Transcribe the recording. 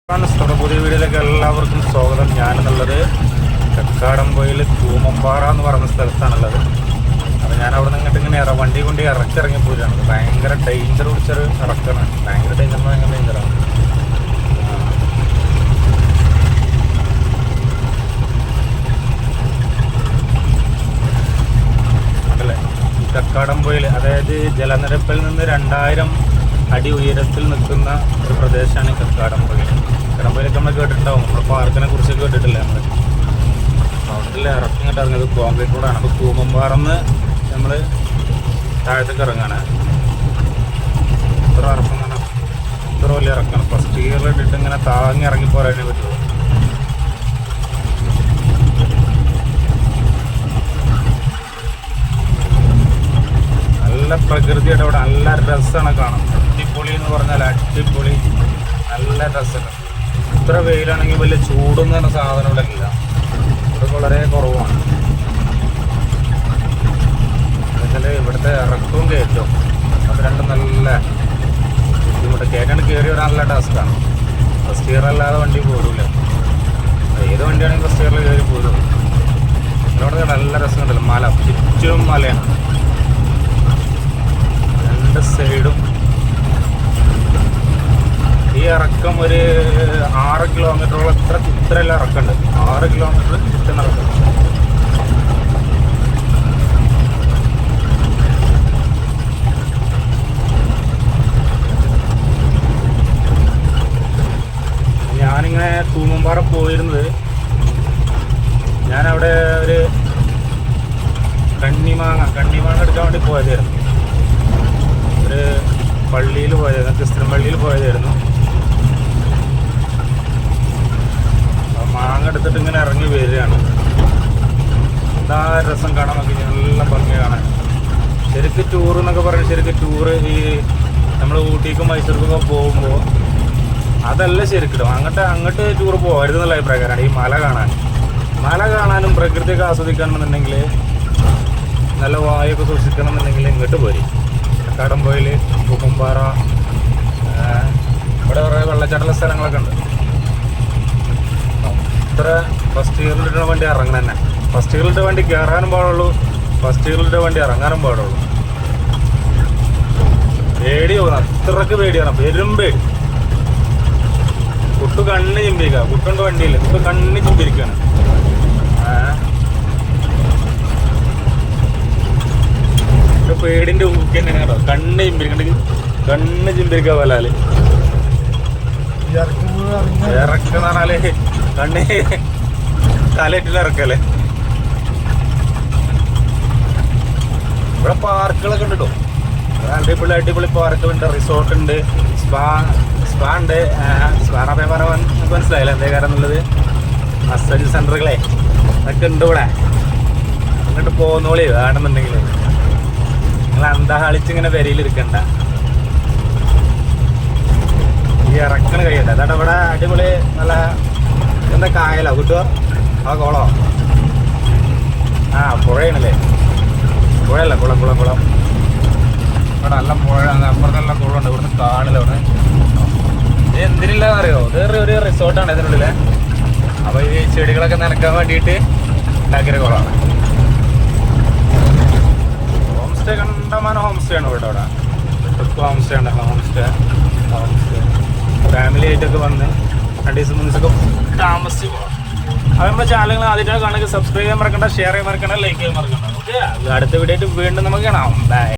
പുതിയ വീഡിയോയിലേക്ക് എല്ലാവർക്കും സ്വാഗതം. ഞാനെന്നുള്ളത് കക്കാടംപൊയിൽ കൂമമ്പാറ എന്ന് പറയുന്ന സ്ഥലത്താണുള്ളത്. അപ്പോൾ ഞാൻ അവിടെ നിന്ന് ഇങ്ങോട്ട് ഇങ്ങനെ വണ്ടി കൊണ്ട് ഇറക്കിറങ്ങി പോരുകയാണ്. ഭയങ്കര ഡേഞ്ചർ പിടിച്ചൊരു ഇറക്കാണ്. ഭയങ്കര ഡേഞ്ചറാണ്. അതല്ലേ ഈ കക്കാടംപൊയിൽ, അതായത് ജലനിരപ്പിൽ നിന്ന് 2000 അടി ഉയരത്തിൽ നിൽക്കുന്ന ഒരു പ്രദേശമാണ് കക്കാടംപൊയിൽ. കക്കാടംപൊയിലൊക്കെ നമ്മൾ കേട്ടിട്ടുണ്ടാവും. നമ്മൾ പാർക്കിനെ കുറിച്ച് കേട്ടിട്ടില്ല. നമ്മൾ അവിടെ ഇറക്കി ഇങ്ങോട്ട് ഇറങ്ങിയത് കോൺക്രീറ്റ് റോഡാണ്. അപ്പോൾ കൂമമ്പാറന്ന് നമ്മൾ താഴത്തേക്ക് ഇറങ്ങാണ്. ഇത്ര ഇറക്കം തന്നെ, ഇത്ര വലിയ ഇറക്കാണ്. ഫസ്റ്റ് ഗിയറിലിട്ടിട്ട് ഇങ്ങനെ താങ്ങി ഇറങ്ങി പോരാനേ പറ്റുള്ളൂ. നല്ല പ്രകൃതിയുടെ അവിടെ നല്ല രസമാണ് കാണാൻ. അടിപൊളി എന്ന് പറഞ്ഞാൽ അടിപൊളി, നല്ല രസമാണ്. ഇത്ര വെയിലാണെങ്കിൽ വലിയ ചൂടെന്ന് പറഞ്ഞ സാധനം ഇവിടെ ഇല്ല. ഇത് വളരെ കുറവാണ്. എന്നുവെച്ചാൽ ഇവിടുത്തെ ഇറക്കവും കയറ്റവും അത് രണ്ടും നല്ല ബുദ്ധിമുട്ട്. കയറ്റാണ്ട് കയറി വരാൻ നല്ല ടാസ്ക്കാണ്. ഫസ്റ്റ് ഗിയർ അല്ലാതെ വണ്ടി പോരൂല. ഏത് വണ്ടിയാണെങ്കിൽ ഫസ്റ്റ് ഗിയറിൽ കയറി പോരും. ഇവിടെ നല്ല രസമുണ്ടല്ലോ. മല, ചുറ്റും മലയാണ്. രണ്ട് സൈഡും. ഈ ഇറക്കം ഒരു 6 കിലോമീറ്ററോളം, ഇത്രയെല്ലാം ഇറക്കമുണ്ട്. 6 കിലോമീറ്റർ ചുറ്റും നടക്കും. ഞാനിങ്ങനെ കൂമമ്പാറ പോയിരുന്നത്, ഞാനവിടെ ഒരു കണ്ണിമാങ്ങ എടുക്കാൻ വേണ്ടി പോയതായിരുന്നു. ഒരു പള്ളിയിൽ പോയതായിരുന്നു, ക്രിസ്ത്യൻ പള്ളിയിൽ പോയതായിരുന്നു. മാങ്ങ എടുത്തിട്ട് ഇങ്ങനെ ഇറങ്ങി വരികയാണ്. എന്താ രസം കാണാൻ നോക്കി, നല്ല ഭംഗി കാണാൻ. ശരിക്കും ടൂർ എന്നൊക്കെ പറയുന്നത്, ശരിക്കും ടൂറ് ഈ നമ്മൾ ഊട്ടിക്കും മൈസൂർക്കൊക്കെ പോകുമ്പോൾ അതല്ല ശരിക്കും. അങ്ങോട്ട് ടൂർ പോകരുതെന്നുള്ള അഭിപ്രായക്കാരാണ്. ഈ മല കാണാനും പ്രകൃതിയൊക്കെ ആസ്വദിക്കണമെന്നുണ്ടെങ്കിൽ, നല്ല വായൊക്കെ സൂക്ഷിക്കണം എന്നുണ്ടെങ്കിൽ ഇങ്ങോട്ട് പോരി. കക്കാടംപൊയിൽ, കൂമമ്പാറ, ഇവിടെ കുറേ വെള്ളച്ചാട്ടുള്ള സ്ഥലങ്ങളൊക്കെ ഉണ്ട്. ഇത്ര ഫസ്റ്റ് ഗിയറിലിട്ട വണ്ടി ഇറങ്ങണം തന്നെ. ഫസ്റ്റ് ഗിയറിലിട്ട വണ്ടി കയറാനും പാടുള്ളൂ, ഫസ്റ്റ് ഗിയറിലിട്ട വണ്ടി ഇറങ്ങാനും പാടുള്ളൂ. പേടി പോകുന്നു, അത്രക്ക് പേടിയാണ്, പെരും പേടി. കുട്ടു കണ്ണ് ചിമ്പിരിക്കുക. കുട്ടുണ്ട് വണ്ടിയിൽ കുട്ടു കണ്ണ് ചിമ്പിരിക്കുകയാണ്. പേടിൻ്റെ ഊക്കി തന്നെയാണ് കേട്ടോ. കണ്ണ് ചിമ്പിരിക്കണ്ടെങ്കിൽ കണ്ണ് ചിമ്പിരിക്കുക പോലാല്. ഇറക്കെന്ന് പറഞ്ഞാല് കണ്ണ് തലയിട്ടില്ല ഇറക്കല്ലേ. ഇവിടെ പാർക്കുകളൊക്കെ ഉണ്ട് കേട്ടോ. അടിപൊളി പാർക്കുകളുണ്ട്, റിസോർട്ട് ഉണ്ട്, സ്പാ ഉണ്ട്. സ്പാ പറയാൻ മനസ്സിലായില്ല എന്തേ കാരണം എന്നുള്ളത്. മസാജ് സെൻ്ററുകളെ അതൊക്കെ ഉണ്ട് ഇവിടെ. അങ്ങോട്ട് പോകുന്നോളി വേണമെന്നുണ്ടെങ്കിൽ. നിങ്ങൾ അന്താളിച്ചിങ്ങനെ വരിയിലിരിക്കണ്ട. ഈ ഇറക്കണ കഴിയണ്ട. അതാണ് ഇവിടെ അടിപൊളി. നല്ല എന്താ കായലോ കിട്ടുക, ആ കുളോ, പുഴയാണല്ലേ. പുഴയല്ല, കുളം. ഇവിടെ നല്ല പുഴ, അപ്പുറത്തെല്ലാം കുളമുണ്ട്. ഇവിടുന്ന് കാണില്ല. ഇവിടെ ഇത് എന്തിനില്ലാന്ന് അറിയോ, വേറെ ഒരു റിസോർട്ടാണ് ഇതിനുള്ളിലെ. അപ്പോൾ ഈ ചെടികളൊക്കെ നനക്കാൻ വേണ്ടിയിട്ട് ഉണ്ടാക്കിയൊരു കുളമാണ്. ഹോം സ്റ്റേ കണ്ടമാനം ഹോം സ്റ്റേ ആണ് ഇവിടെ. ഹോം സ്റ്റേ ഉണ്ട്. ഹോം സ്റ്റേ ഫാമിലി ആയിട്ടൊക്കെ വന്ന് 2 ദിവസം 3 ദിവസമൊക്കെ താമസിച്ച് പോകാം. അപ്പോൾ നമ്മുടെ ചാനലുകൾ ആദ്യമായിട്ട് കാണുക, സബ്സ്ക്രൈബ് ചെയ്യാൻ മറക്കണ്ട, ഷെയർ ചെയ്യാൻ മറക്കണ്ട, ലൈക്ക് ചെയ്യാൻ മറക്കണ്ട. ഓക്കെ, അടുത്ത വീഡിയോ ആയിട്ട് വീണ്ടും നമുക്ക് കാണാം. ബൈ.